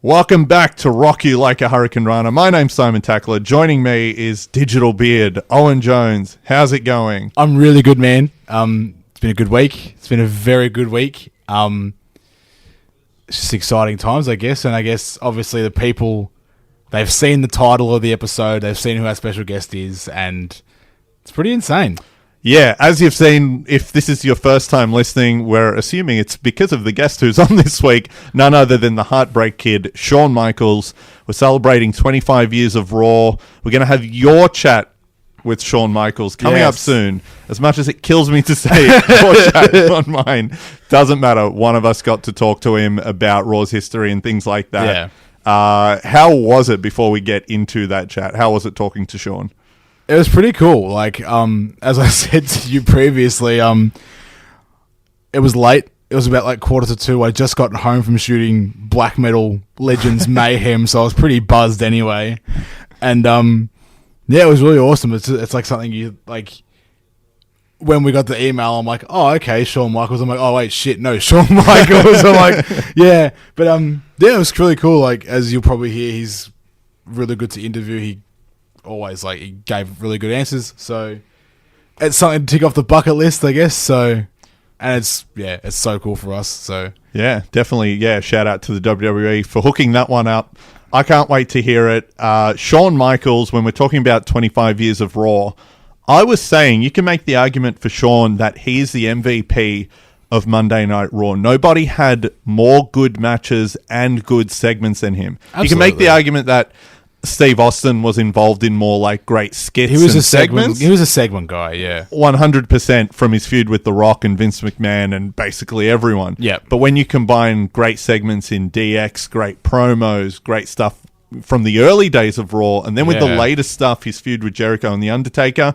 Welcome back to Rock You Like a Hurricane Runner. My name's Simon Tackler. Joining me is Digital Beard, Owen Jones. How's it going? I'm really good, man. It's been a good week. It's been a very good week. It's just exciting times, I guess. And I guess, obviously, the people, they've seen the title of the episode. They've seen who our special guest is. And it's pretty insane. Yeah, as you've seen, if this is your first time listening, we're assuming it's because of the guest who's on this week, none other than the Heartbreak Kid, Shawn Michaels. We're celebrating 25 years of Raw. We're going to have your chat with Shawn Michaels coming up soon. As much as it kills me to say your chat on mine, doesn't matter. One of us got to talk to him about Raw's history and things like that. Yeah. How was it before we get into that chat? How was it talking to Shawn? It was pretty cool. Like, as I said to you previously, it was late. It was about like 1:45. I just got home from shooting Black Metal Legends Mayhem, so I was pretty buzzed anyway. And yeah, it was really awesome. It's like something you like. When we got the email, I'm like, oh, okay, Shawn Michaels. I'm like, oh wait, shit, no, Shawn Michaels. I'm like, yeah, but yeah, it was really cool. Like, as you'll probably hear, he's really good to interview. He gave really good answers, so it's something to tick off the bucket list, I guess. So, and it's so cool for us. So yeah, definitely, yeah. Shout out to the WWE for hooking that one up. I can't wait to hear it. Shawn Michaels, when we're talking about 25 years of Raw, I was saying you can make the argument for Shawn that he's the MVP of Monday Night Raw. Nobody had more good matches and good segments than him. Absolutely. You can make the argument that Steve Austin was involved in more like great skits and segments. He was a segment guy, yeah. 100% from his feud with The Rock and Vince McMahon and basically everyone. Yeah. But when you combine great segments in DX, great promos, great stuff from the early days of Raw, and then with the latest stuff, his feud with Jericho and The Undertaker,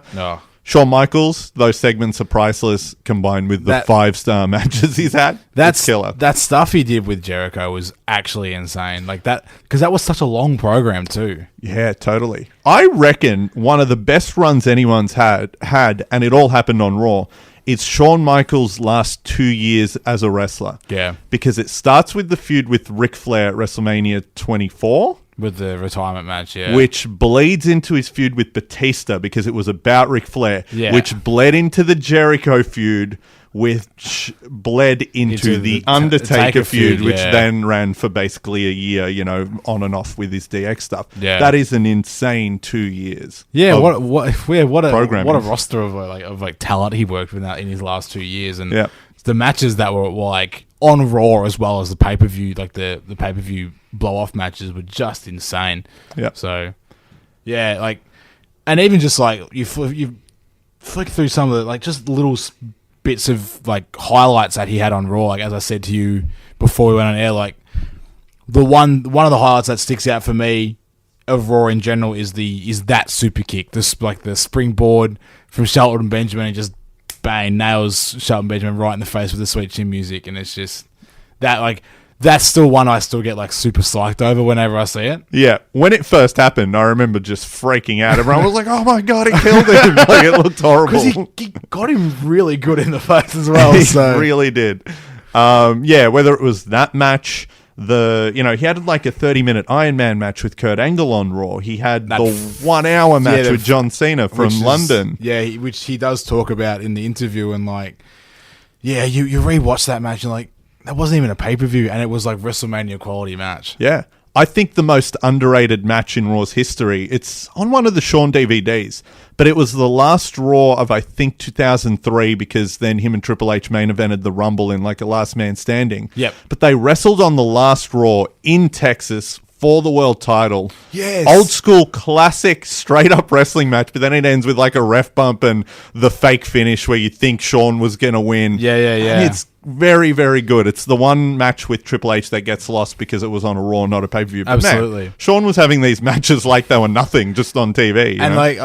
Shawn Michaels, those segments are priceless combined with the 5-star matches he's had. That's killer. That stuff he did with Jericho was actually insane. Like that, because that was such a long program too. Yeah, totally. I reckon one of the best runs anyone's had, and it all happened on Raw, it's Shawn Michaels' last 2 years as a wrestler. Yeah. Because it starts with the feud with Ric Flair at WrestleMania 24. With the retirement match, yeah. Which bleeds into his feud with Batista because it was about Ric Flair. Yeah. Which bled into the Jericho feud, which bled into the Undertaker feud, which then ran for basically a year, you know, on and off with his DX stuff. Yeah. That is an insane 2 years. Yeah, what a roster of talent he worked with in his last 2 years. And the matches that were like on Raw as well as the pay-per-view, like the pay-per-view blow-off matches were just insane. Yeah. So, yeah, like, and even just like you flick through some of the like just little bits of like highlights that he had on Raw. Like, as I said to you before we went on air, like one of the highlights that sticks out for me of Raw in general is that super kick, the springboard from Shelton Benjamin, and just bang, nails Shelton Benjamin right in the face with the Sweet Chin Music. And it's just that, like, that's still one I still get like super psyched over whenever I see it. Yeah, when it first happened, I remember just freaking out. Everyone was like, "Oh my god, he killed him!" Like, it looked horrible because he got him really good in the face as well. He really did. Yeah, whether it was that match, he had like a 30-minute Iron Man match with Kurt Angle on Raw. He had the 1 hour match with John Cena from London. Which he does talk about in the interview, and like, yeah, you rewatch that match and like, that wasn't even a pay-per-view, and it was like WrestleMania quality match. Yeah. I think the most underrated match in Raw's history, it's on one of the Shawn DVDs, but it was the last Raw of, I think, 2003, because then him and Triple H main evented the Rumble in like a last man standing. Yep. But they wrestled on the last Raw in Texas for the world title. Yes. Old school, classic, straight up wrestling match, but then it ends with like a ref bump and the fake finish where you think Shawn was going to win. Yeah. And it's very, very good. It's the one match with Triple H that gets lost because it was on a Raw, not a pay-per-view. But absolutely. Man, Shawn was having these matches like they were nothing, just on TV. And like,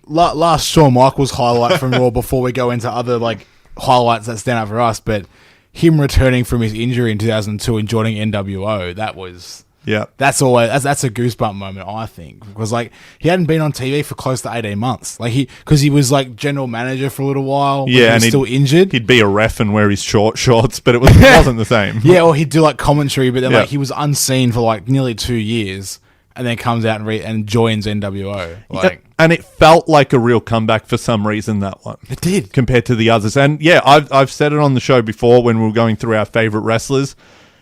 last Shawn Michaels highlight from Raw before we go into other like highlights that stand out for us, but him returning from his injury in 2002 and joining NWO, that was Yeah. That's always that's a goosebump moment, I think, because like he hadn't been on TV for close to 18 months. Like because he was like general manager for a little while. But Yeah, he was and still injured. He'd be a ref and wear his short shorts, but wasn't the same. Yeah, or he'd do like commentary, but then Yeah. like he was unseen for like nearly 2 years, and then comes out and joins NWO. Like And it felt like a real comeback for some reason, that one. it did. Compared to the others. And yeah, I've said it on the show before when we were going through our favorite wrestlers.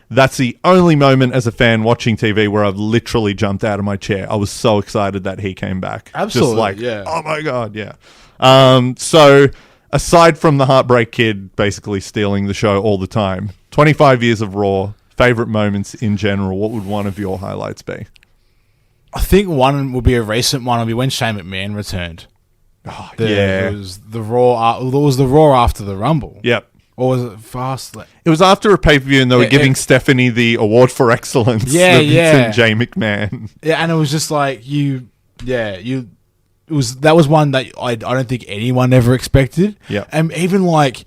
That's the only moment as a fan watching TV where I've literally jumped out of my chair. I was so excited that he came back. Absolutely, Just like, yeah. oh my God, yeah. So aside from the Heartbreak Kid basically stealing the show all the time, 25 years of Raw, favorite moments in general, what would one of your highlights be? I think one would be a recent one. Would be when Shane McMahon returned. Oh, It was the Raw. It was the Raw after the Rumble. Yep. Or was it fast? It was after a pay-per-view and they were giving Stephanie the award for excellence. Yeah, the yeah. Vincent J. McMahon. Yeah, and it was just like that was one that I don't think anyone ever expected. Yeah. And even like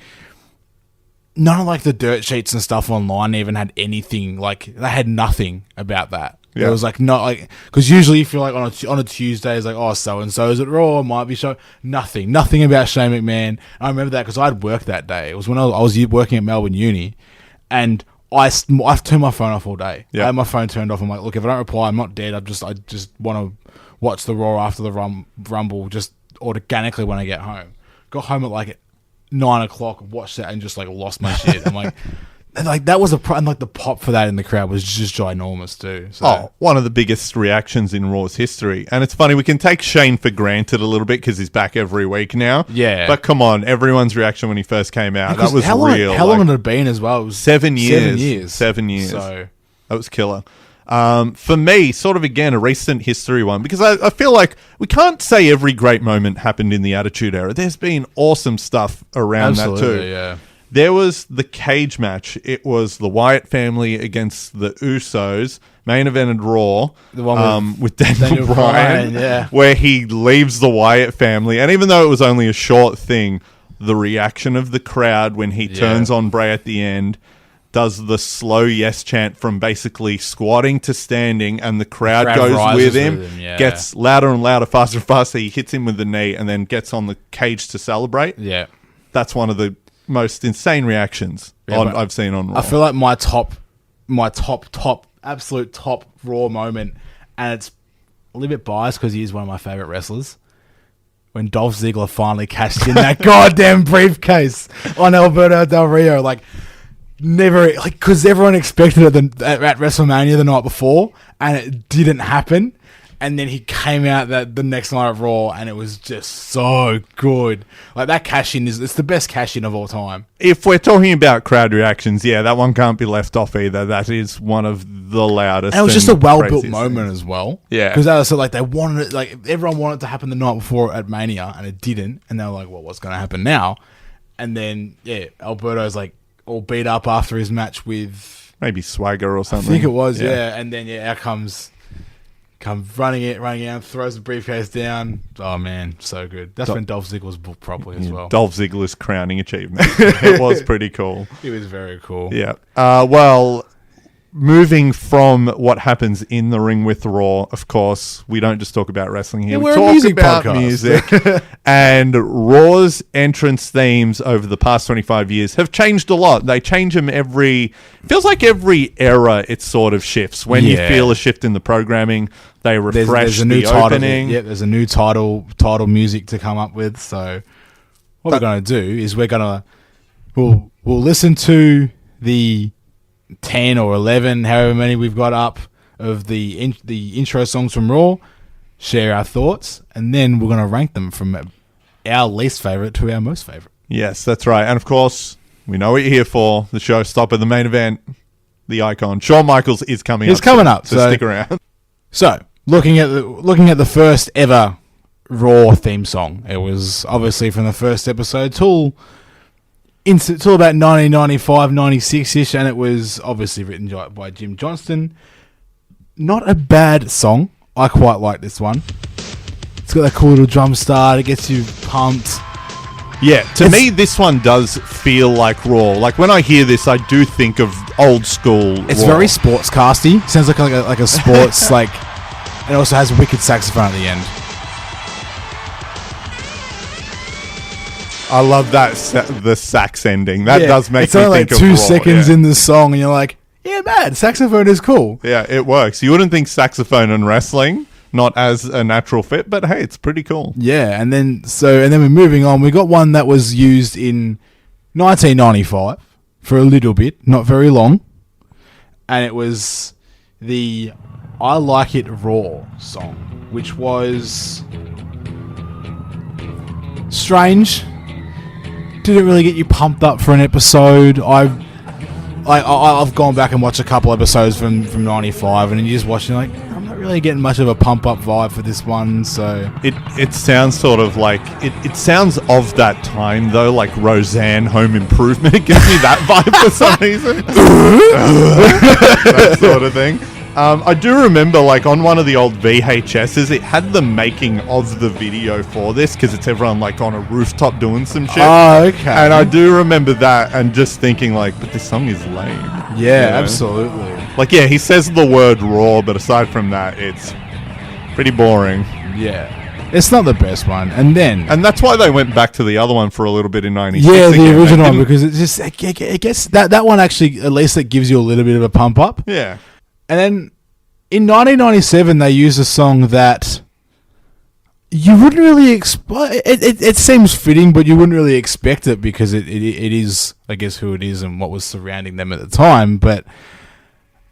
none of like the dirt sheets and stuff online even had anything, like they had nothing about that. Yeah. It was like not like, because usually if you're like on a Tuesday, it's like, oh, so and so is at Raw, might be show. Nothing about Shane McMahon. I remember that because I'd worked that day. It was when I was working at Melbourne Uni, and I turned my phone off all day. Yeah. I had my phone turned off. I'm like, look, if I don't reply, I'm not dead. I just want to watch the Raw after the Rumble just organically when I get home. Got home at like 9 o'clock, watched that, and just like lost my shit. I'm like. And like that was and like the pop for that in the crowd was just ginormous too. So. One of the biggest reactions in Raw's history. And it's funny, we can take Shane for granted a little bit because he's back every week now. Yeah. But come on, everyone's reaction when he first came out, that was real. How long had it been as well? It was 7 years. 7 years. 7 years. So that was killer. For me, sort of again, a recent history one, because I feel like we can't say every great moment happened in the Attitude Era. There's been awesome stuff around that too. Yeah. There was the cage match. It was the Wyatt family against the Usos, main evented Raw, The one with Daniel Bryan, yeah. where he leaves the Wyatt family. And even though it was only a short thing, the reaction of the crowd when he turns on Bray at the end, does the slow yes chant from basically squatting to standing, and the crowd goes with him, gets louder and louder, faster and faster. He hits him with the knee and then gets on the cage to celebrate. Yeah. That's one of the most insane reactions I've seen on Raw. I feel like my absolute top Raw moment, and it's a little bit biased because he is one of my favorite wrestlers. When Dolph Ziggler finally cashed in that goddamn briefcase on Alberto Del Rio, like never, like because everyone expected it at WrestleMania the night before, and it didn't happen. And then he came out the next night at Raw, and it was just so good. Like that cash in it's the best cash in of all time. If we're talking about crowd reactions, yeah, that one can't be left off either. That is one of the loudest. And it was just a well-built moment as well. Yeah. Because they were so like they wanted it, like everyone wanted it to happen the night before at Mania, and it didn't. And they were like, well, what's going to happen now? And then, Alberto's like all beat up after his match with maybe Swagger or something. I think it was, yeah. And then, out comes running out, throws the briefcase down. Oh, man, so good. That's when Dolph Ziggler was booked properly as well. Dolph Ziggler's crowning achievement. It was pretty cool. It was very cool. Yeah. Well, moving from what happens in the ring with Raw, of course, we don't just talk about wrestling here. Yeah, we we're a talk music about podcast. music. And Raw's entrance themes over the past 25 years have changed a lot. They change them feels like every era it sort of shifts. When you feel a shift in the programming, they refresh there's a new the title, opening. Yeah, there's a new title music to come up with. So what we're going to do is we'll listen to the 10 or 11, however many we've got up of the intro songs from Raw, share our thoughts, and then we're going to rank them from our least favourite to our most favourite. Yes, that's right. And of course, we know what you're here for. The showstopper, the main event, the icon. Shawn Michaels is coming up. He's coming up. So stick around. So, looking at the first ever Raw theme song, it was obviously from the first episode till about 1995, 96-ish, and it was obviously written by Jim Johnston. Not a bad song. I quite like this one. It's got that cool little drum start. It gets you pumped. Yeah, to me, this one does feel like Raw. Like, when I hear this, I do think of old school It's Raw. very sportscasty. Sounds like a sports, like... And it also has wicked saxophone at the end. I love that the sax ending. That does make me think of Raw. It's only like 2 seconds in the song, and you're like, yeah, man, saxophone is cool. Yeah, it works. You wouldn't think saxophone and wrestling, not as a natural fit, but hey, it's pretty cool. Yeah, and then we're moving on. We got one that was used in 1995 for a little bit, not very long, and it was the I Like It Raw song, which was strange. Didn't really get you pumped up for an episode. I've gone back and watched a couple episodes from 95, and you just watch it like, I'm not really getting much of a pump up vibe for this one. So it sounds sort of like it sounds of that time though, like Roseanne Home Improvement. It gives me that vibe for some reason. That sort of thing. I do remember, like, on one of the old VHSs, it had the making of the video for this, because it's everyone, like, on a rooftop doing some shit. Oh, okay. And I do remember that and just thinking, like, but this song is lame. Yeah, absolutely. Like, yeah, he says the word raw, but aside from that, it's pretty boring. Yeah. It's not the best one. And that's why they went back to the other one for a little bit in 96. Yeah, the original one, because it just, it gets, that one actually, at least it gives you a little bit of a pump up. Yeah. And then in 1997, they used a song that you wouldn't really expect. It seems fitting, but you wouldn't really expect it, because it is, I guess, who it is and what was surrounding them at the time. But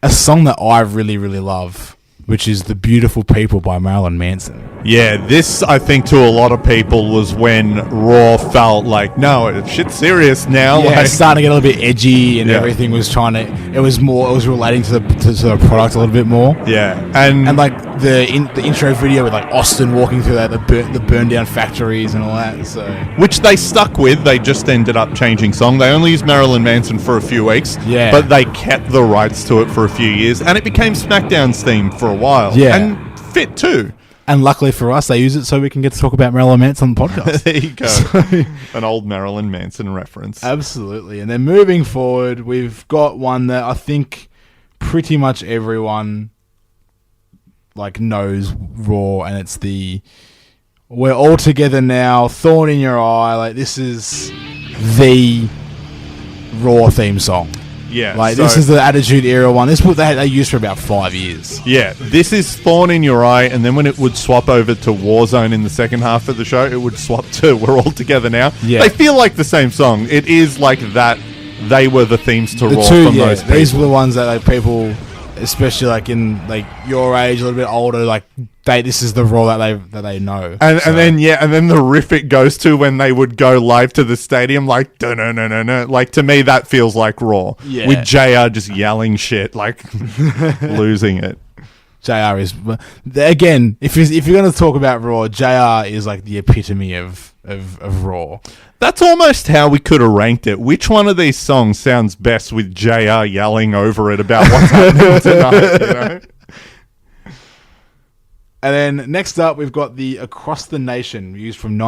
a song that I really, really love, which is The Beautiful People by Marilyn Manson. Yeah, this, I think, to a lot of people was when Raw felt like, no, shit's serious now. Yeah, like, it's starting to get a little bit edgy, and everything was it was relating to the product a little bit more. Yeah, and like the intro video with like Austin walking through the burned down factories and all that. So, which they stuck with. They just ended up changing song. They only used Marilyn Manson for a few weeks. Yeah, but they kept the rights to it for a few years, and it became SmackDown's theme for a while. Yeah, and fit too. And luckily for us, they use it so we can get to talk about Marilyn Manson on the podcast. There you go. An old Marilyn Manson reference. Absolutely. And then moving forward, we've got one that I think pretty much everyone like knows Raw, and it's the We're All Together Now, Thorn in Your Eye. Like, this is the Raw theme song. Yeah, like, this is the Attitude Era one. This is what they used for about 5 years. Yeah, this is Thorn in Your Eye, and then when it would swap over to Warzone in the second half of the show, it would swap to We're All Together Now. Yeah. They feel like the same song. It is like that. They were the themes to Raw for most people. These were the ones that like people, especially like in like your age, a little bit older, like this is the Raw that they know. And then the riff it goes to when they would go live to the stadium, like no. Like, to me that feels like Raw. Yeah. With JR just yelling shit, like losing it. JR is, again, if you're going to talk about Raw, JR is like the epitome of Raw. That's almost how we could have ranked it. Which one of these songs sounds best with JR yelling over it about what's happening tonight, you know? And then next up, we've got the Across the Nation, used from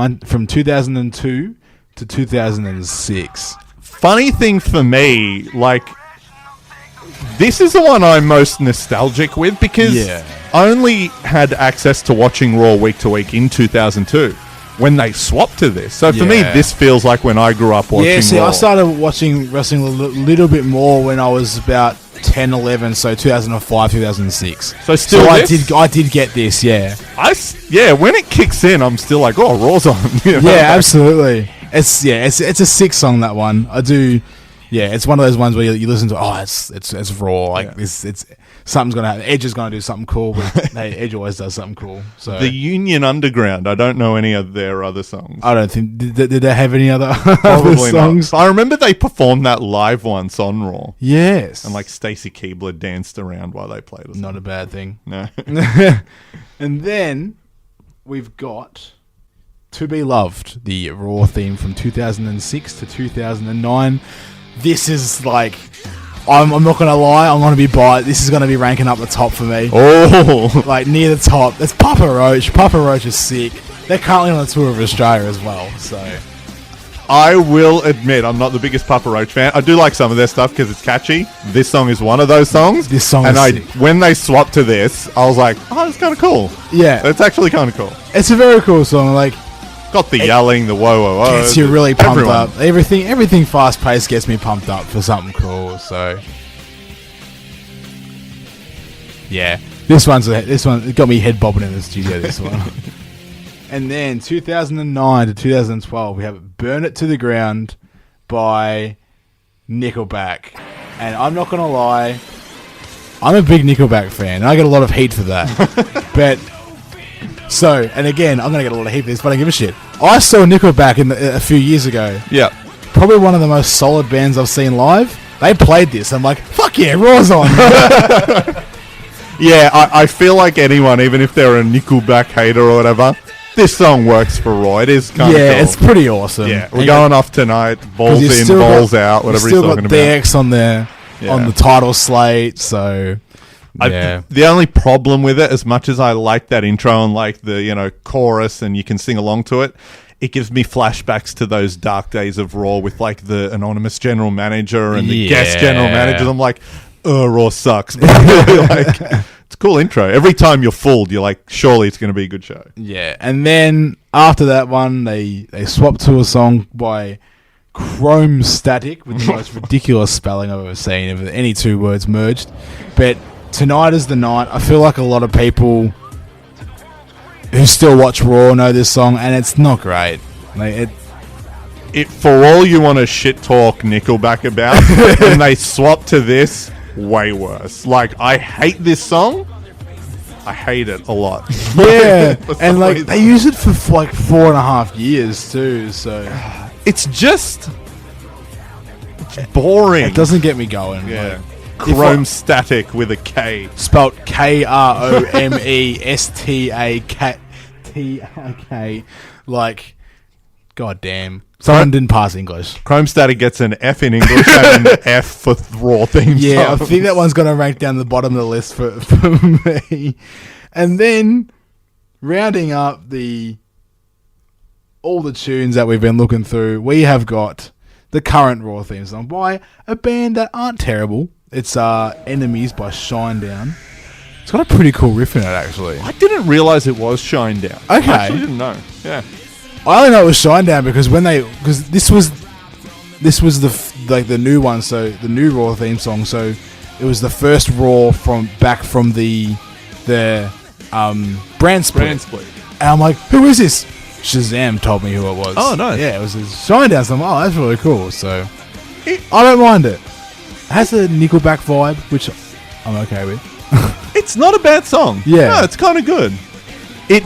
2002 to 2006. Funny thing for me, like, this is the one I'm most nostalgic with, because I only had access to watching Raw week to week in 2002 when they swapped to this. So for me, this feels like when I grew up watching Raw. I started watching wrestling a little bit more when I was about 10, 11, so 2005, 2006. So I did get this, when it kicks in, I'm still like, oh, Raw's on. You know? Yeah, absolutely. It's a sick song, that one. I do. Yeah, it's one of those ones where you listen to. It's Raw. Like it's something's gonna happen. Edge is gonna do something cool, but hey, Edge always does something cool. So the Union Underground. I don't know any of their other songs. I don't think did they have any other Probably songs? Not. I remember they performed that live once on Raw. Yes, and like Stacy Keibler danced around while they played. Not a bad thing. No. And then we've got To Be Loved, the Raw theme from 2006 to 2009. This is like, I'm not going to lie, I'm going to be biased. This is going to be ranking up the top for me. Oh. Like, near the top. It's Papa Roach. Papa Roach is sick. They're currently on a tour of Australia as well, so. I will admit, I'm not the biggest Papa Roach fan. I do like some of their stuff because it's catchy. This song is one of those songs. This song is sick. When they swapped to this, I was like, oh, it's kind of cool. Yeah. It's actually kind of cool. It's a very cool song. Like, got the yelling, the whoa, whoa, whoa. Gets you really pumped up. Everything fast paced gets me pumped up for something cool. So, yeah, this one it got me head bobbing in the studio. This one, and then 2009 to 2012, we have "Burn It to the Ground" by Nickelback, and I'm not gonna lie, I'm a big Nickelback fan, and I get a lot of heat for that, but. So, and again, I'm going to get a lot of heat for this, but I don't give a shit. I saw Nickelback a few years ago. Yeah. Probably one of the most solid bands I've seen live. They played this. I'm like, fuck yeah, Raw's on. Yeah, I feel like anyone, even if they're a Nickelback hater or whatever, this song works for Raw. It is kind of cool. It's pretty awesome. Yeah, we're going off tonight. Balls in, balls out, whatever he's talking about. Still got DX on there, on the title slate, so... Yeah. The only problem with it, as much as I like that intro and like the chorus and you can sing along to it, it gives me flashbacks to those dark days of Raw with like the anonymous general manager and the guest general managers. I'm like, Raw sucks. But like, it's a cool intro. Every time you're fooled, you're like, surely it's going to be a good show. Yeah, and then after that one, they swapped to a song by Chrome Static with the most ridiculous spelling I've ever seen of any two words merged, but. Tonight is the night. I feel like a lot of people who still watch Raw know this song, and it's not great. Like for all you want to shit talk Nickelback about, and they swap to this, way worse. Like, I hate this song. I hate it a lot. Yeah, and like they use it for like 4.5 years too. So it's just boring. It doesn't get me going. Yeah. Like, Chrome Static with a K. Spelt KROMESTAK. Like, goddamn. Someone didn't pass English. Chrome Static gets an F in English and an F for Raw theme Yeah, songs. I think that one's going to rank down the bottom of the list for me. And then, rounding up all the tunes that we've been looking through, we have got the current Raw theme song by a band that aren't terrible. It's Enemies by Shinedown. It's got a pretty cool riff in it, actually. I didn't realise it was Shinedown. Okay. I actually didn't know. Yeah. I only know it was Shinedown because this was the new one, so the new Raw theme song. So it was the first Raw from the brand split. And I'm like, who is this? Shazam told me who it was. Oh, nice. Yeah, it was Shinedown. So I'm like, oh, that's really cool. So I don't mind it. It has a Nickelback vibe, which I'm okay with. It's not a bad song. Yeah. No, it's kind of good. It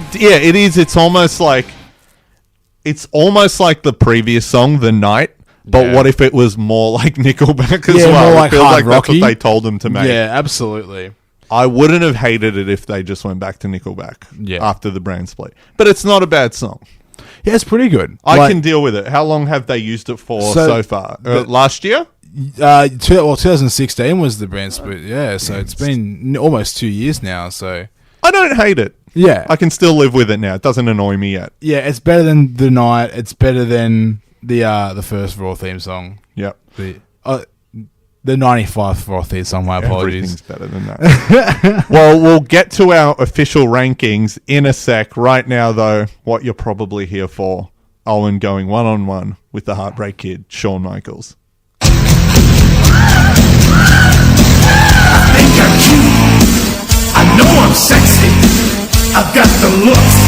is. It's almost like the previous song, The Night. But what if it was more like Nickelback as well? More like it feels hard like rocky. That's what they told them to make. Yeah, absolutely. I wouldn't have hated it if they just went back to Nickelback after the brand split. But it's not a bad song. Yeah, it's pretty good. I can deal with it. How long have they used it for so far? Last year? 2016 was the brand split. Yeah, so it's been almost 2 years now. So I don't hate it. Yeah, I can still live with it now. It doesn't annoy me yet. Yeah, it's better than The Night. It's better than the first Raw theme song. Yep. The 95th Raw theme song. My apologies. Everything's better than that. Well, we'll get to our official rankings in a sec. Right now, though, what you're probably here for, Owen going one-on-one with the Heartbreak Kid, Shawn Michaels. I think I'm cute. I know I'm sexy. I've got the looks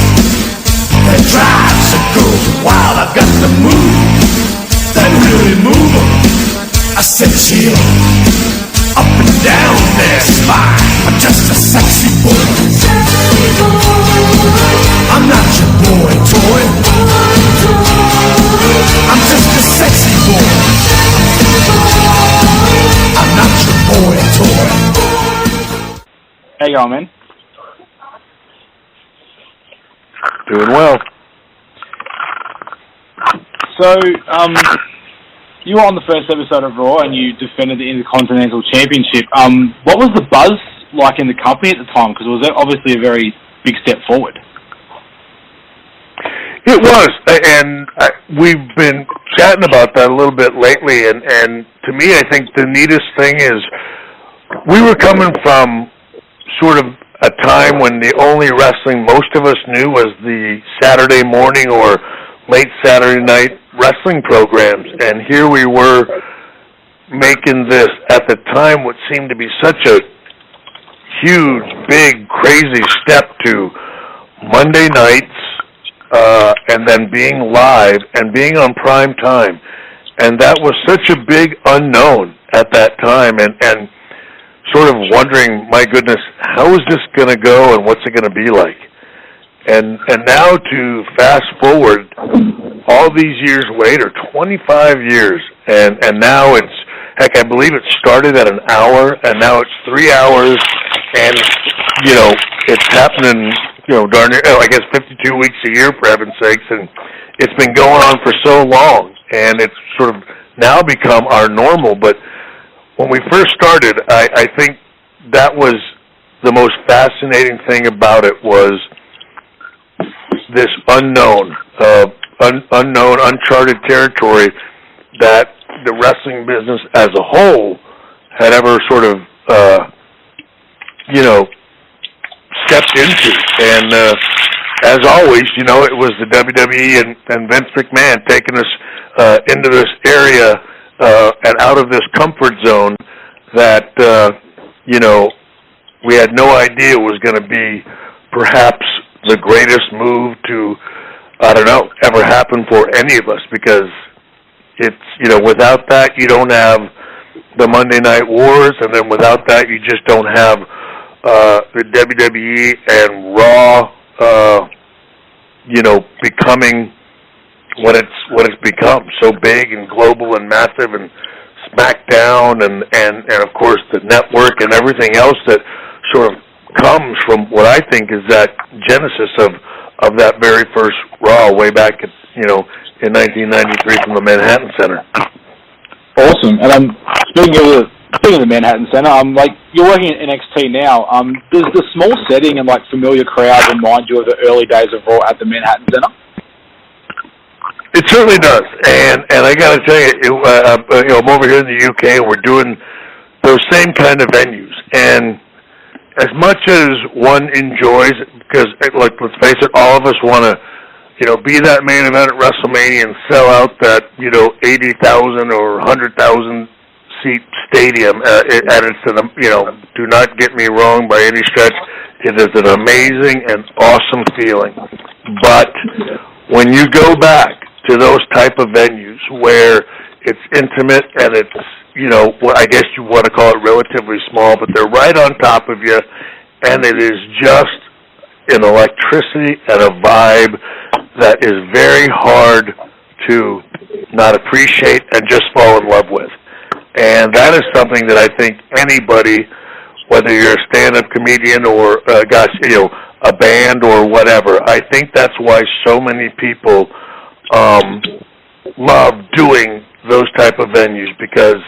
that drives a girl wild. I've got the moves that really move them. I said chill up and down their spine. I'm just a sexy boy. I'm not your boy toy. I'm just a sexy boy. I'm not your boy toy. How you going, man? Doing well. So, you were on the first episode of Raw and you defended the Intercontinental Championship. What was the buzz like in the company at the time? Because it was obviously a very big step forward. It was, and we've been chatting about that a little bit lately, and to me, I think the neatest thing is we were coming from sort of a time when the only wrestling most of us knew was the Saturday morning or late Saturday night wrestling programs, and here we were making this, at the time, what seemed to be such a huge, big, crazy step to Monday nights, and then being live and being on prime time. And that was such a big unknown at that time, and sort of wondering, my goodness, how is this going to go and what's it going to be like? And now to fast forward all these years later, 25 years, and now it's, heck, I believe it started at an hour, and now it's 3 hours, and, it's happening, darn near, I guess 52 weeks a year, for heaven's sakes, and it's been going on for so long, and it's sort of now become our normal. But when we first started, I think that was the most fascinating thing about it, was this unknown, uncharted territory that the wrestling business as a whole had ever sort of, stepped into. And as always, it was the WWE and Vince McMahon taking us into this area and out of this comfort zone that, we had no idea was going to be perhaps the greatest move to, ever happen for any of us, because it's, without that, you don't have the Monday Night Wars, and then without that, you just don't have the WWE and Raw, becoming what it's become, so big and global and massive, and SmackDown, and of course the network and everything else that sort of comes from what I think is that genesis of that very first Raw way back at, in 1993 from the Manhattan Center. Awesome. And speaking of the Manhattan Center, you're working at NXT now. Does the small setting and familiar crowd remind you of the early days of Raw at the Manhattan Center? It certainly does, and I got to tell you, I'm over here in the UK, and we're doing those same kind of venues. And as much as one enjoys, because let's face it, all of us want to, be that main event at WrestleMania and sell out that 80,000 or 100,000 seat stadium, and it's do not get me wrong by any stretch, it is an amazing and awesome feeling. But when you go back to those type of venues where it's intimate and it's, I guess you want to call it relatively small, but they're right on top of you, and it is just an electricity and a vibe that is very hard to not appreciate and just fall in love with. And that is something that I think anybody, whether you're a stand-up comedian or, a band or whatever, I think that's why so many people love doing those type of venues, because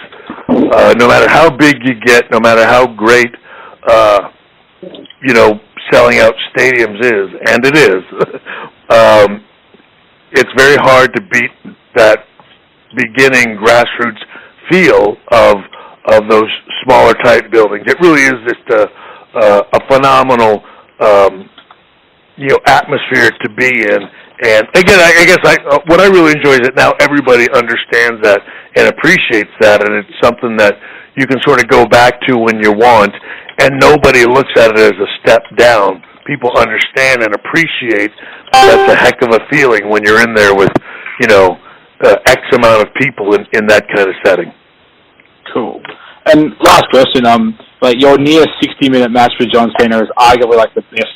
no matter how big you get, no matter how great, selling out stadiums is, and it is, it's very hard to beat that beginning grassroots feel of those smaller type buildings. It really is just a phenomenal, atmosphere to be in. And again, I guess what I really enjoy is that now everybody understands that and appreciates that, and it's something that you can sort of go back to when you want, and nobody looks at it as a step down. People understand and appreciate that's a heck of a feeling when you're in there with, X amount of people in that kind of setting. Cool. And last question, your near 60-minute match with John Cena is arguably the best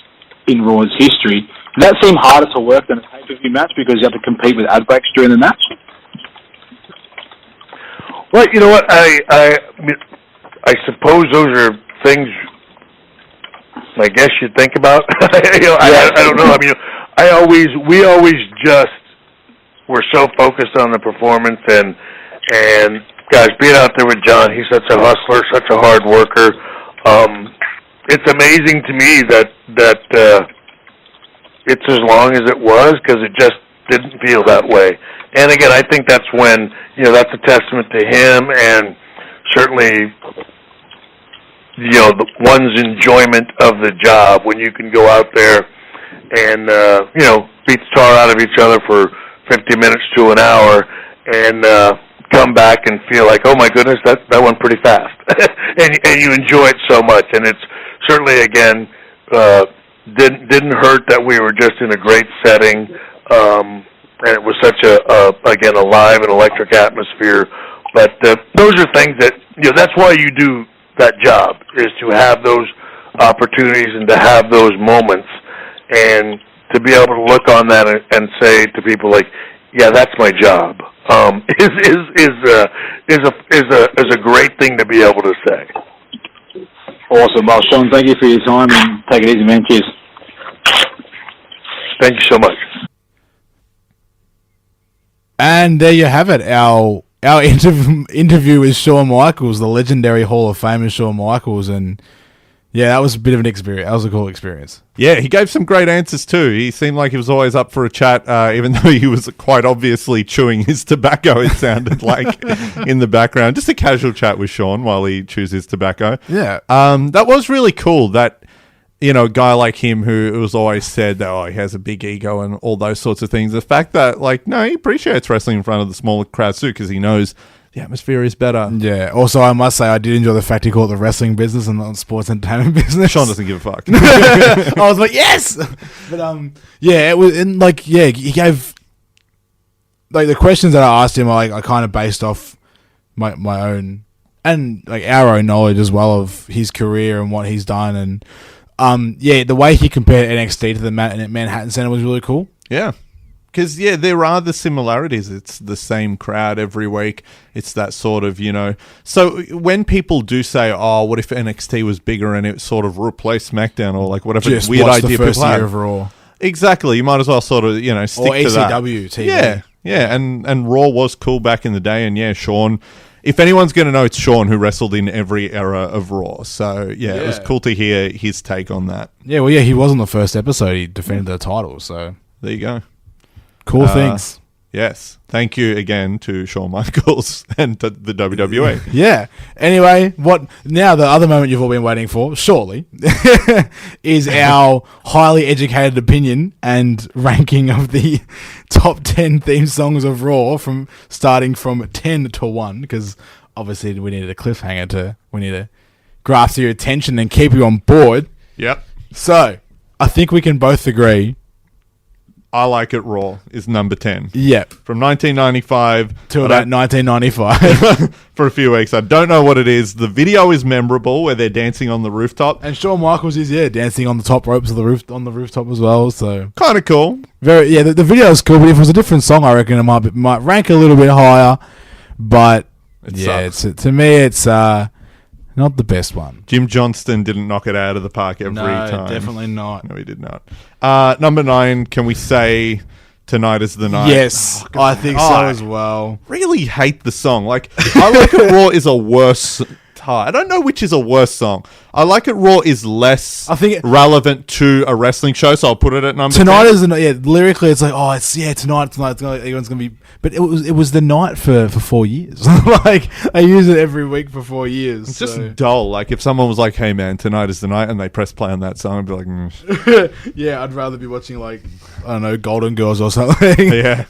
in Raw's history. Does that seem harder to work than a pay-per-view match because you have to compete with ad breaks during the match? Well, you know what? I suppose those are things I guess you'd think about. I don't know. We always just were so focused on the performance, and guys, being out there with John, he's such a hustler, such a hard worker. It's amazing to me that it's as long as it was, because it just didn't feel that way. And again, I think that's when, that's a testament to him and certainly, one's enjoyment of the job when you can go out there and, beat the tar out of each other for 50 minutes to an hour and come back and feel like, oh my goodness, that went pretty fast. and you enjoy it so much. And it's certainly, again, didn't hurt that we were just in a great setting. And it was such again, a live and electric atmosphere. But those are things that, that's why you do that job, is to have those opportunities and to have those moments, and to be able to look on that and say to people like, yeah, that's my job, is a great thing to be able to say. Awesome. Well, Shawn, thank you for your time, and take it easy, man. Cheers. Thank you so much. And there you have it. Our interview with Shawn Michaels, the legendary Hall of Famer Shawn Michaels, and yeah, that was a bit of an experience. That was a cool experience. Yeah, he gave some great answers too. He seemed like he was always up for a chat, even though he was quite obviously chewing his tobacco, it sounded like, in the background. Just a casual chat with Shawn while he chews his tobacco. Yeah. That was really cool that, a guy like him who was always said that, he has a big ego and all those sorts of things. The fact that, he appreciates wrestling in front of the smaller crowds too, because he knows the atmosphere is better. Yeah. Also, I must say, I did enjoy the fact he called it the wrestling business and not sports entertainment business. Shawn doesn't give a fuck. I was like, yes! But, yeah, it was, and he gave, the questions that I asked him, I kind of based off my own, and, our own knowledge as well of his career and what he's done, and, the way he compared NXT to the Manhattan Center was really cool. Yeah. Because, there are the similarities. It's the same crowd every week. It's that sort of, So when people do say, what if NXT was bigger and it sort of replaced SmackDown or whatever Just weird watch idea the first people year have. of Raw. Exactly. You might as well sort of, stick or to that. Or ECW TV. Yeah. Yeah. And Raw was cool back in the day. And, Shawn... If anyone's going to know, it's Shawn, who wrestled in every era of Raw. So, it was cool to hear his take on that. Yeah, well, he was on the first episode. He defended the title, so... There you go. Cool things. Yes. Thank you again to Shawn Michaels and to the WWE. Yeah. Anyway, now the other moment you've all been waiting for, surely, is our highly educated opinion and ranking of the top 10 theme songs of Raw, starting from 10 to 1, because obviously we needed a cliffhanger we need to grasp your attention and keep you on board. Yep. So, I think we can both agree I Like It Raw is number 10. Yep. From 1995 to about 1995. For a few weeks. I don't know what it is. The video is memorable where they're dancing on the rooftop. And Shawn Michaels is, dancing on the top ropes of the rooftop as well. So kind of cool. The video is cool, but if it was a different song, I reckon it might rank a little bit higher. But to me, it's not the best one. Jim Johnston didn't knock it out of the park every time. No, definitely not. No, he did not. Number 9, can we say Tonight Is the Night? Yes, I think so as well. Really hate the song. I Like It Raw is a worse tie. I don't know which is a worse song. I Like It Raw is less relevant to a wrestling show, so I'll put it at number 10. Tonight is the night. Lyrically, it's tonight. Everyone's gonna be. But it was the night for 4 years. I use it every week for 4 years. It's just dull. If someone was like, "Hey man, tonight is the night," and they press play on that song, I'd be like, yeah, I'd rather be watching I don't know, Golden Girls or something. Yeah,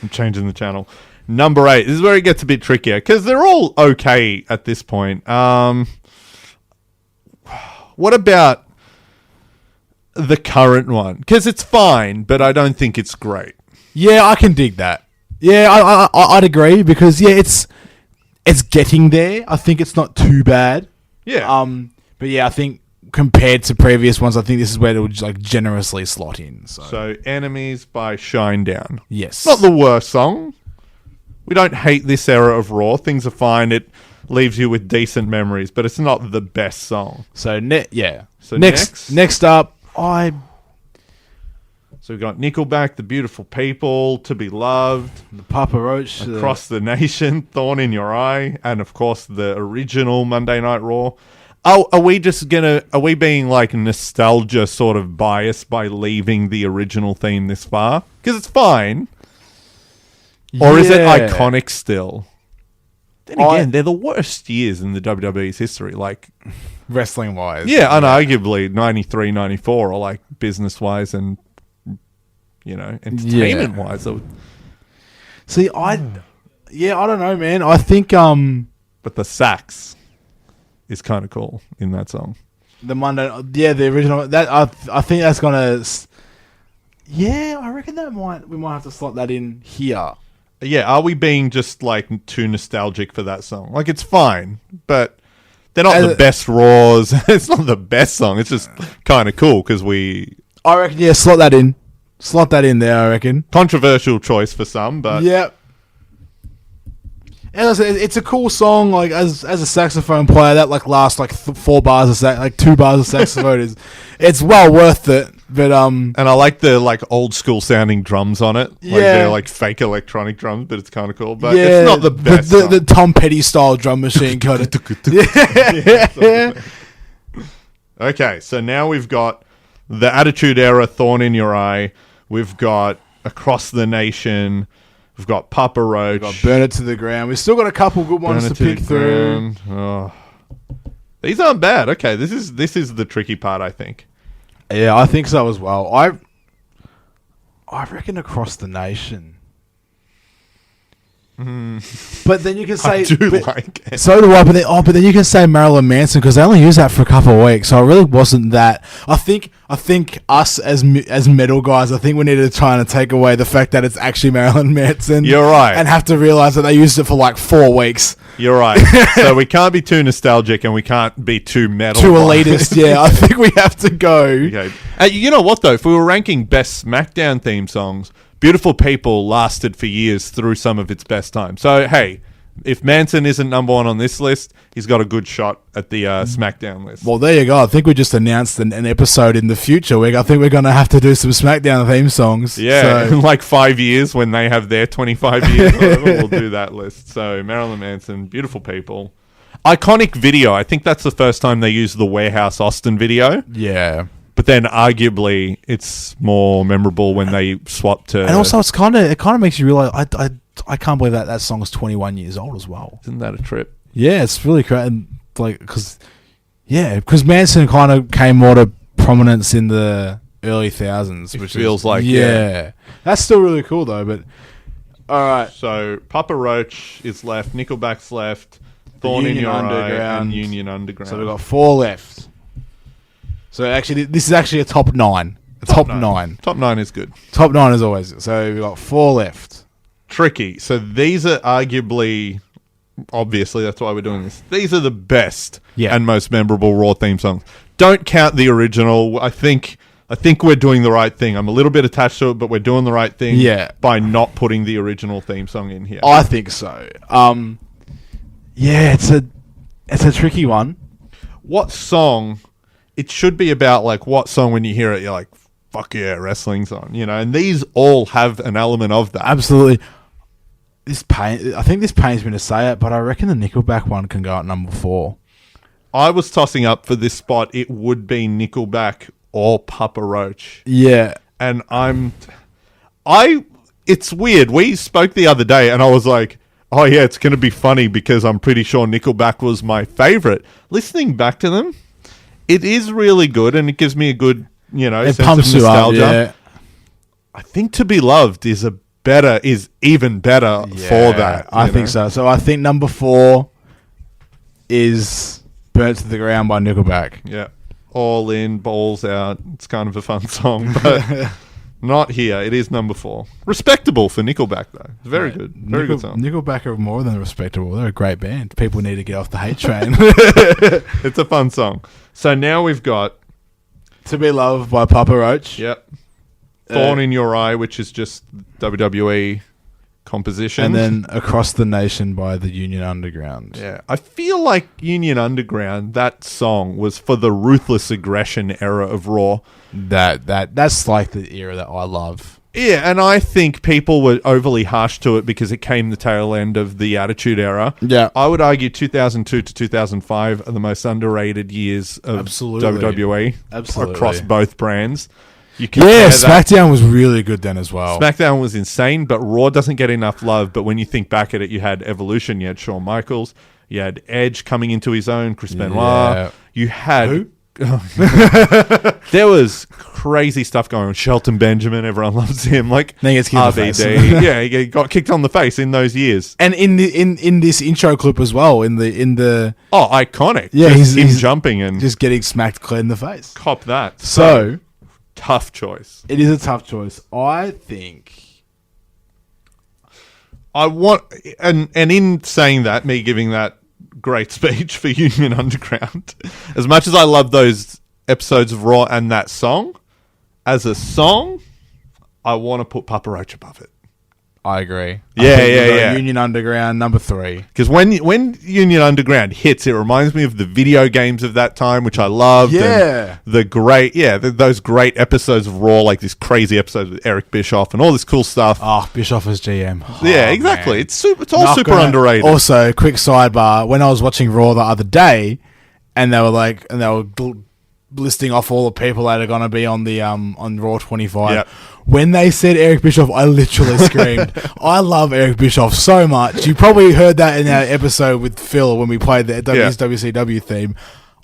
I'm changing the channel. Number 8. This is where it gets a bit trickier because they're all okay at this point. What about the current one? Because it's fine, but I don't think it's great. Yeah, I can dig that. Yeah, I'd agree because it's getting there. I think it's not too bad. Yeah. But I think compared to previous ones, I think this is where it would generously slot in. So Enemies by Shinedown. Yes. Not the worst song. We don't hate this era of Raw. Things are fine. It leaves you with decent memories, but it's not the best song. So next up, So we've got Nickelback, The Beautiful People, To Be Loved, the Papa Roach, Across the Nation, Thorn in Your Eye, and of course the original Monday Night Raw. Oh, are we being like nostalgia sort of biased by leaving the original theme this far? Because it's fine. Or is it iconic still? Then again, they're the worst years in the WWE's history. Like, wrestling wise. yeah, unarguably 93, 94 are like business wise and, you know, entertainment wise. See, I don't know, man. I think But the sax is kind of cool in that song. the original, that I think that's gonna. I reckon we might have to slot that in here. Yeah, are we being just like too nostalgic for that song? Like, it's fine, but they're not the best Raws. It's not the best song. It's just kind of cool because I reckon, slot that in. Slot that in there, I reckon. Controversial choice for some, but yeah. And it's a cool song. Like as a saxophone player, that like last like 4 bars of 2 bars of saxophone it's well worth it. But and I like the like old school sounding drums on it. Like they're like fake electronic drums, but it's kind of cool. But it's not the best. The Tom Petty style drum machine kind of. Okay, so now we've got the Attitude Era, Thorn in Your Eye. We've got Across the Nation. We've got Papa Roach. We've got Burn It to the Ground. We've still got a couple good ones to pick through. Oh. These aren't bad. Okay, this is the tricky part, I think. Yeah, I think so as well. I reckon Across the Nation. But then you can say, I do like it. So do I. But then you can say Marilyn Manson because they only used that for a couple of weeks. So it really wasn't that. I think us as metal guys, I think we need to try and take away the fact that it's actually Marilyn Manson. You're right, and have to realize that they used it for like 4 weeks. You're right. So we can't be too nostalgic and we can't be too metal, too elitist. Yeah, I think we have to go. Okay. You know what though? If we were ranking best SmackDown theme songs, Beautiful People lasted for years through some of its best times. So, hey, if Manson isn't number 1 on this list, he's got a good shot at the SmackDown list. Well, there you go. I think we just announced an episode in the future. I think we're going to have to do some SmackDown theme songs. Yeah, in like 5 years when they have their 25 years, whatever, we'll do that list. So, Marilyn Manson, Beautiful People. Iconic video. I think that's the first time they used the Warehouse Austin video. Yeah. But then, arguably, it's more memorable when they swap to. And also, it kind of makes you realize I can't believe that song is 21 years old as well. Isn't that a trip? Yeah, it's really crazy. Like, because Manson kind of came more to prominence in the early thousands, which feels like that's still really cool though. But all right, so Papa Roach is left, Nickelback's left, Thorn in Your Eye, and Union Underground. So we've got 4 left. So actually, this is actually a top 9. Top 9. Top 9 is good. Top 9 is always good. So we've got 4 left. Tricky. So these are arguably, obviously, that's why we're doing this. These are the best and most memorable Raw theme songs. Don't count the original. I think we're doing the right thing. I'm a little bit attached to it, but we're doing the right thing by not putting the original theme song in here. I think so. It's a tricky one. What song? It should be about like what song when you hear it, you're like, fuck yeah, wrestling song, you know, and these all have an element of that. Absolutely. I think this pains me to say it, but I reckon the Nickelback one can go at number 4. I was tossing up for this spot. It would be Nickelback or Papa Roach. Yeah. And it's weird. We spoke the other day and I was like, oh yeah, it's going to be funny because I'm pretty sure Nickelback was my favorite. Listening back to them, it is really good, and it gives me a good, sense of nostalgia. Up, I think To Be Loved is even better for that. I think so. So I think number 4 is Burnt to the Ground by Nickelback. Yeah. All in, balls out. It's kind of a fun song, but not here. It is number 4. Respectable for Nickelback, though. It's very good. Very good song. Nickelback are more than respectable. They're a great band. People need to get off the hate train. It's a fun song. So now we've got To Be Loved by Papa Roach. Yep. Thorn in Your Eye, which is just WWE composition. And then Across the Nation by the Union Underground. Yeah. I feel like Union Underground, that song was for the Ruthless Aggression era of Raw. That's like the era that I love. Yeah, and I think people were overly harsh to it because it came the tail end of the Attitude Era. Yeah. I would argue 2002 to 2005 are the most underrated years of WWE across both brands. You compare that. SmackDown was really good then as well. SmackDown was insane, but Raw doesn't get enough love. But when you think back at it, you had Evolution, you had Shawn Michaels, you had Edge coming into his own, Chris Benoit. You had... Who? There was crazy stuff going on. Shelton Benjamin, everyone loves him. Like Then he gets kicked in the face. RVD, yeah, he got kicked on the face in those years. And in this intro clip as well, in the iconic. Yeah, Just him he's jumping and just getting smacked clear in the face. cop that. So Tough choice. it is a tough choice. I think I want and in saying that, me giving that great speech for Union Underground, as much as I love those episodes of Raw and that song, as a song, I want to put Papa Roach above it. I agree. Yeah, I think yeah, we've got yeah. Union Underground number 3. Because when Union Underground hits, it reminds me of the video games of that time, which I loved. Yeah. And the great, those great episodes of Raw, like this crazy episode with Eric Bischoff and all this cool stuff. Oh, Bischoff as GM. Yeah, Oh, exactly. man. It's all Not super gonna- underrated. Also, quick sidebar: when I was watching Raw the other day, and they were listing off all the people that are going to be on the on Raw 25. Yep. When they said Eric Bischoff, I literally screamed. I love Eric Bischoff so much. You probably heard that in our episode with Phil when we played the WCW theme.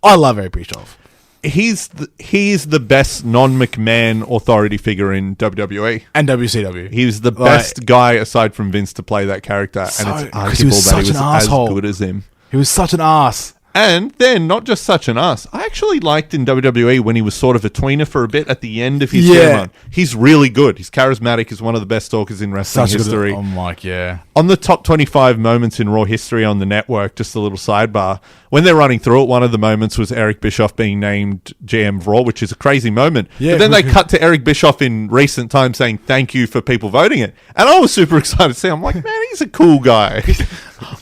I love Eric Bischoff. He's the best non-McMahon authority figure in WWE. And WCW. He was the best guy aside from Vince to play that character, and it's 'cause he was arguable that such he was an asshole. as good as him. He was such an ass. And then, not just such an ass, I actually liked in WWE when he was sort of a tweener for a bit at the end of his run. He's really good. He's charismatic. He's one of the best talkers in wrestling history. I'm like, yeah. On the top 25 moments in Raw history on the network, just a little sidebar, when they're running through it, one of the moments was Eric Bischoff being named GM of Raw, which is a crazy moment. Yeah, but then they cut to Eric Bischoff in recent times saying thank you for people voting it. And I was super excited to see. I'm like, man, he's a cool guy.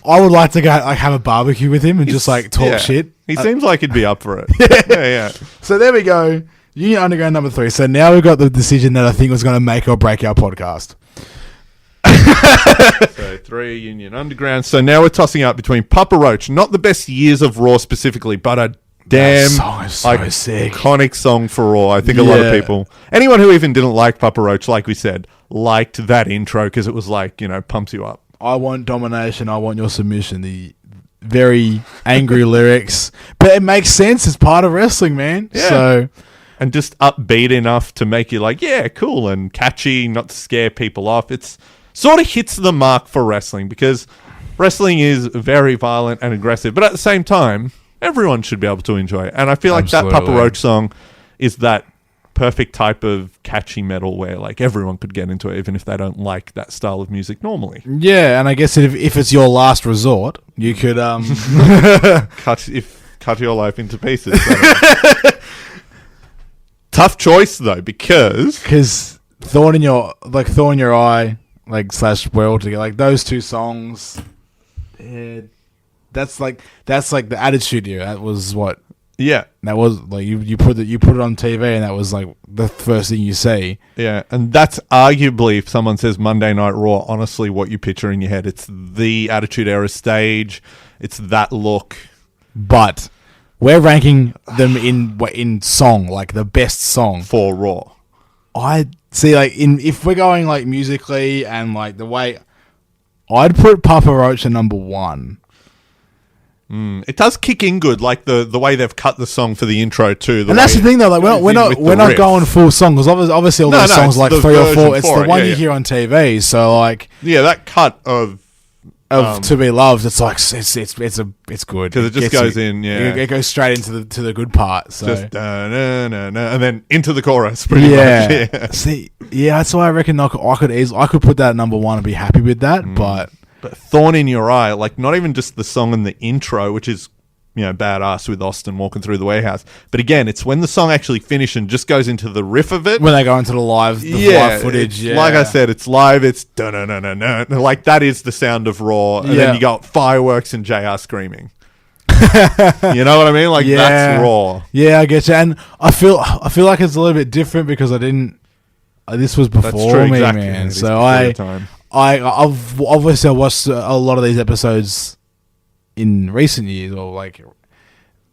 I would like to go have a barbecue with him and just talk shit. He seems like he'd be up for it. yeah. So there we go. Union Underground number 3. So now we've got the decision that I think was going to make or break our podcast. So 3, Union Underground. So now we're tossing up between Papa Roach, not the best years of Raw specifically, but a damn That song is so sick. iconic song for Raw. I think a lot of people, anyone who even didn't like Papa Roach, like we said, liked that intro because it was like, pumps you up. I want domination. I want your submission. The very angry lyrics. But it makes sense. It's part of wrestling, man. Yeah. So... And just upbeat enough to make you like, yeah, cool, and catchy, not to scare people off. It's sort of hits the mark for wrestling because wrestling is very violent and aggressive, but at the same time, everyone should be able to enjoy it. And I feel like that Papa Roach song is that perfect type of catchy metal where like everyone could get into it, even if they don't like that style of music normally. Yeah, and I guess if it's your last resort, you could cut your life into pieces. Tough choice though, because thorn in your eye, / world together, like those two songs. That's like the Attitude Era. That was what. Yeah, that was like you put it on TV, and that was like the first thing you see. Yeah, and that's arguably, if someone says Monday Night Raw, honestly, what you picture in your head. It's the Attitude Era stage. It's that look, but. We're ranking them in song, like the best song for Raw. I see, if we're going musically and the way, I'd put Papa Roach at number 1. It does kick in good, like the way they've cut the song for the intro too. And that's the thing, though. We're not going full song because obviously all those songs like 3 or 4. It's the one you hear on TV. So that cut of To Be Loved, it's it's good because it just goes in. Yeah, it goes straight into the good part. So just and then into the chorus. Pretty much. Yeah. See, that's why I reckon I could put that at number 1 and be happy with that. But Thorn in Your Eye, like not even just the song and the intro, which is badass with Austin walking through the warehouse. But again, it's when the song actually finishes and just goes into the riff of it. When they go into the live footage. Yeah. Like I said, it's live. It's dun-dun-dun-dun-dun. Like that is the sound of Raw. And then you got fireworks and JR screaming. You know what I mean? Like that's Raw. Yeah, I get you. And I feel like it's a little bit different because I didn't This was That's before true, me, exactly. man. It is So before your time. I've obviously watched a lot of these episodes in recent years, or like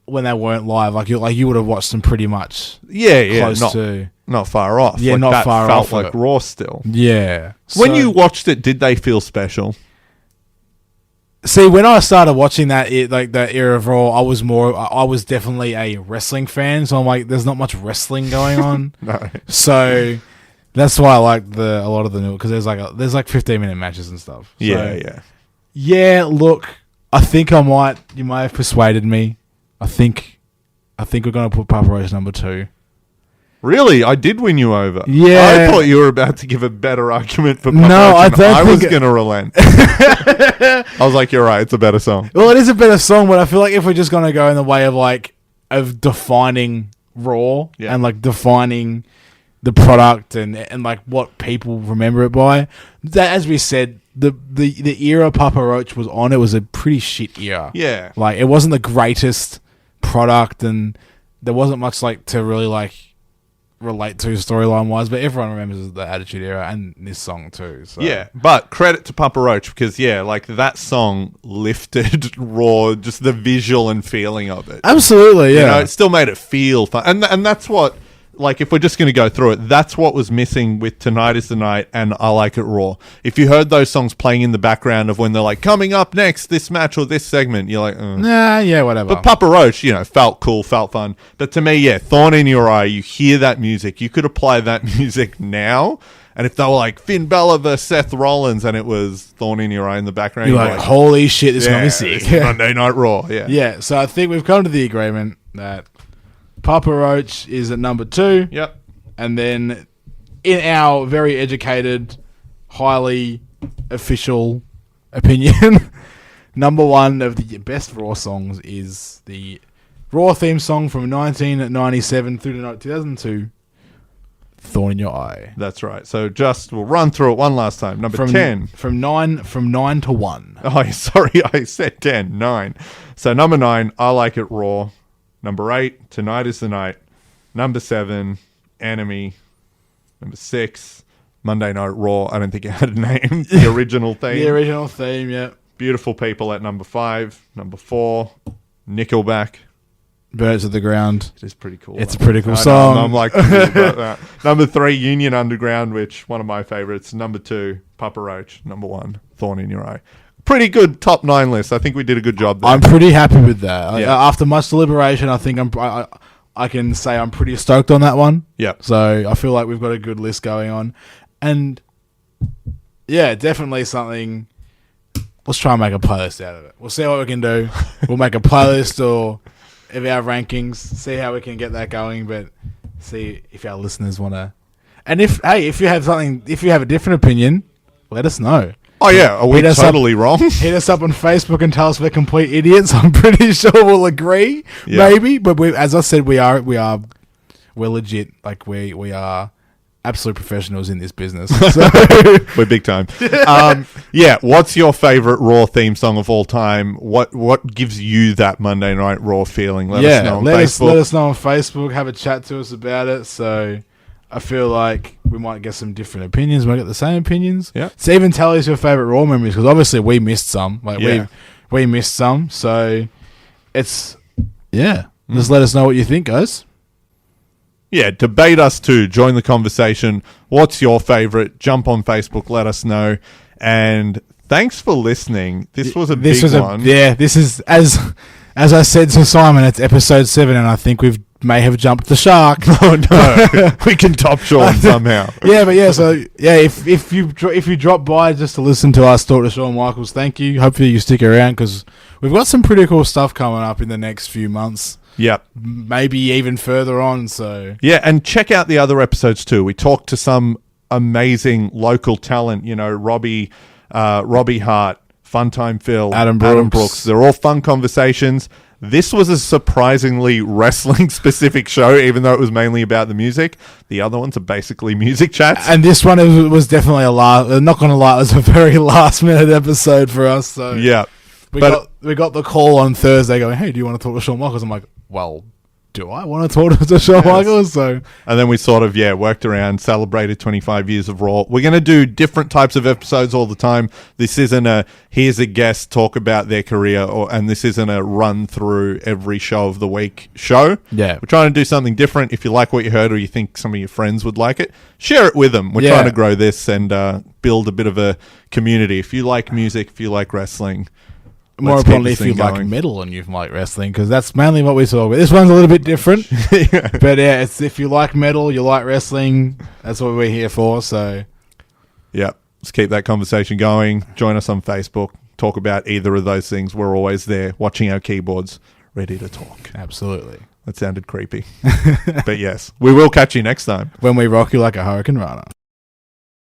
when they weren't live. Like you would have watched them pretty much. Yeah, close to. not far off. Yeah, Like, not that far felt off like of it. Raw still. Yeah. When So- you watched it, did they feel special? See, when I started watching that era of Raw, I was definitely a wrestling fan. So I'm like, there's not much wrestling going on. No. So that's why I like a lot of the new, because there's like 15-minute matches and stuff. So, Yeah. Look, I think you might have persuaded me. I think we're gonna put Papa Roach number 2. Really? I did win you over. Yeah. I thought you were about to give a better argument for Papa No, Roach, I and don't I was think- going to relent. I was like, you're right. It's a better song. Well, it is a better song, but I feel like if we're just gonna go in the way of defining Raw and like defining the product and like what people remember it by, that, as we said, the era Papa Roach was on, it was a pretty shit era. Yeah. Like, it wasn't the greatest product, and there wasn't much like to really like relate to storyline wise, but everyone remembers the Attitude Era and this song too. So. Yeah, but credit to Papa Roach, because like that song lifted Raw, just the visual and feeling of it. Absolutely, yeah. You know, it still made it feel fun, and that's what, like, if we're just going to go through it, that's what was missing with Tonight Is the Night and I Like It Raw. If you heard those songs playing in the background of when they're like, coming up next, this match or this segment, you're like, Nah, yeah, whatever. But Papa Roach, felt cool, felt fun. But to me, Thorn in Your Eye, you hear that music, you could apply that music now, and if they were like Finn Balor versus Seth Rollins and it was Thorn in Your Eye in the background, you're like, holy shit, this is gonna be this sick. is Monday Night Raw, Yeah, so I think we've come to the agreement that Papa Roach is at number 2. Yep. And then, in our very educated, highly official opinion, number 1 of the best Raw songs is the Raw theme song from 1997 through to 2002, Thorn in Your Eye. That's right. So we'll run through it one last time. Number 10. From 9 to 1. Oh, sorry, I said 10. 9. So number 9, I Like It Raw. Number 8, Tonight Is the Night. Number 7, Enemy. Number 6, Monday Night Raw. I don't think it had a name. The original theme. The original theme, yeah. Beautiful People at number 5. Number 4, Nickelback. Birds of the Ground. It is pretty cool. It's a pretty cool I know, song. I'm like, about that. Number 3, Union Underground, which one of my favorites. Number 2, Papa Roach. Number 1, Thorn in Your Eye. Pretty good top 9 list. I think we did a good job there. I'm pretty happy with that. Yeah. After much deliberation, I think I can say I'm pretty stoked on that one. Yep. So I feel like we've got a good list going on. And yeah, definitely something. Let's try and make a playlist out of it. We'll see what we can do. We'll make a playlist of our rankings, see how we can get that going, but see if our listeners want to. And if you have a different opinion, let us know. Oh, yeah. Are we Hit us totally wrong? Hit us up on Facebook and tell us we're complete idiots. I'm pretty sure we'll agree, maybe. But as I said, we're legit. Like we are absolute professionals in this business. So. We're big time. What's your favorite Raw theme song of all time? What gives you that Monday Night Raw feeling? Let us know on Facebook. Let us know on Facebook. Have a chat to us about it. So I feel like we might get some different opinions. We might get the same opinions. Yeah. So even tell us your favorite Raw memories, because obviously we missed some. We missed some. So it's Just let us know what you think, guys. Yeah, debate us too. Join the conversation. What's your favorite? Jump on Facebook. Let us know. And thanks for listening. This was a big one. This is as I said to Simon. It's episode 7, and I think we may have jumped the shark. Oh no, we can top Sean somehow. If you drop by just to listen to us talk to Shawn Michaels, thank you. Hopefully you stick around, because we've got some pretty cool stuff coming up in the next few months. Yep. Maybe even further on. So yeah, and check out the other episodes too. We talked to some amazing local talent. Robbie Hart, Funtime Phil, Adam Brooks. They're all fun conversations. This was a surprisingly wrestling-specific show, even though it was mainly about the music. The other ones are basically music chats. And this one was definitely not going to lie, it was a very last-minute episode for us. So yeah. We got the call on Thursday going, hey, do you want to talk to Shawn Michaels? I'm like, well, do I want to talk to Shawn Michaels? So, and then we sort of, worked around, celebrated 25 years of Raw. We're going to do different types of episodes all the time. This isn't a, here's a guest, talk about their career, and this isn't a run through every show of the week show. Yeah. We're trying to do something different. If you like what you heard or you think some of your friends would like it, share it with them. We're trying to grow this and build a bit of a community. If you like music, if you like wrestling, more let's keep importantly, this if you thing like going. metal and you like wrestling, because that's mainly what we talk about. This one's a little bit different, but it's if you like metal, you like wrestling, that's what we're here for. So, yeah, let's keep that conversation going. Join us on Facebook. Talk about either of those things. We're always there, watching our keyboards, ready to talk. absolutely. That sounded creepy, but yes, we will catch you next time. When we rock you like a hurricane runner.